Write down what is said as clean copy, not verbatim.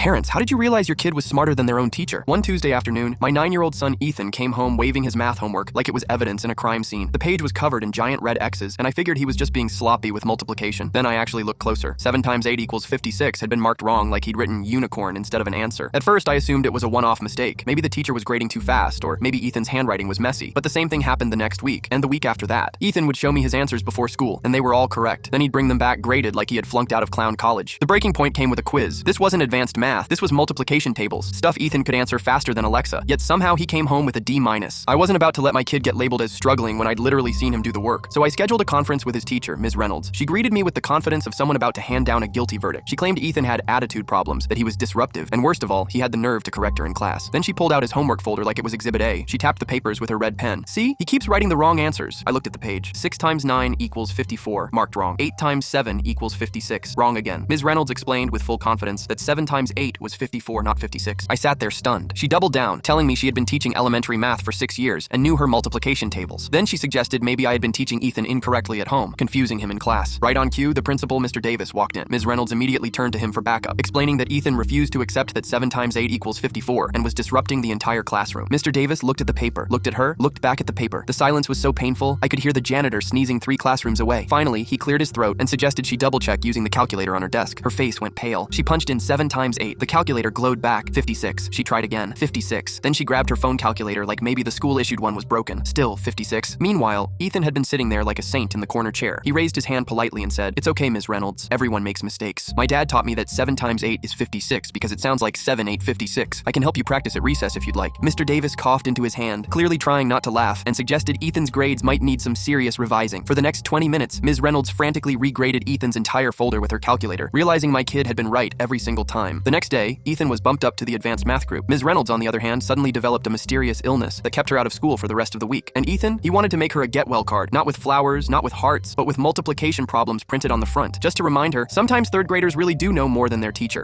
Parents, how did you realize your kid was smarter than their own teacher? One Tuesday afternoon, my 9-year-old son Ethan came home waving his math homework like it was evidence in a crime scene. The page was covered in giant red X's, and I figured he was just being sloppy with multiplication. Then I actually looked closer. 7 times 8 equals 56 had been marked wrong, like he'd written unicorn instead of an answer. At first, I assumed it was a one-off mistake. Maybe the teacher was grading too fast, or maybe Ethan's handwriting was messy. But the same thing happened the next week, and the week after that. Ethan would show me his answers before school, and they were all correct. Then he'd bring them back graded like he had flunked out of clown college. The breaking point came with a quiz. This wasn't advanced math, this was multiplication tables, stuff Ethan could answer faster than Alexa, yet somehow he came home with a D-. I wasn't about to let my kid get labeled as struggling when I'd literally seen him do the work, so I scheduled a conference with his teacher, Ms. Reynolds. She greeted me with the confidence of someone about to hand down a guilty verdict. She claimed Ethan had attitude problems, that he was disruptive, and worst of all, he had the nerve to correct her in class. Then she pulled out his homework folder like it was Exhibit A. She tapped the papers with her red pen. See? He keeps writing the wrong answers. I looked at the page. 6 times 9 equals 54. Marked wrong. 8 times 7 equals 56. Wrong again. Ms. Reynolds explained with full confidence that 7 times 8 was 54, not 56. I sat there stunned. She doubled down, telling me she had been teaching elementary math for 6 years and knew her multiplication tables. Then she suggested maybe I had been teaching Ethan incorrectly at home, confusing him in class. Right on cue, the principal, Mr. Davis, walked in. Ms. Reynolds immediately turned to him for backup, explaining that Ethan refused to accept that 7 times 8 equals 54 and was disrupting the entire classroom. Mr. Davis looked at the paper, looked at her, looked back at the paper. The silence was so painful, I could hear the janitor sneezing 3 classrooms away. Finally, he cleared his throat and suggested she double-check using the calculator on her desk. Her face went pale. She punched in 7 times 8. The calculator glowed back. 56. She tried again. 56. Then she grabbed her phone calculator like maybe the school-issued one was broken. Still 56. Meanwhile, Ethan had been sitting there like a saint in the corner chair. He raised his hand politely and said, "It's okay, Ms. Reynolds. Everyone makes mistakes. My dad taught me that 7 times 8 is 56 because it sounds like 7, 8, 56. I can help you practice at recess if you'd like." Mr. Davis coughed into his hand, clearly trying not to laugh, and suggested Ethan's grades might need some serious revising. For the next 20 minutes, Ms. Reynolds frantically regraded Ethan's entire folder with her calculator, realizing my kid had been right every single time. The next day, Ethan was bumped up to the advanced math group. Ms. Reynolds, on the other hand, suddenly developed a mysterious illness that kept her out of school for the rest of the week. And Ethan, he wanted to make her a get-well card, not with flowers, not with hearts, but with multiplication problems printed on the front, just to remind her, sometimes third graders really do know more than their teacher.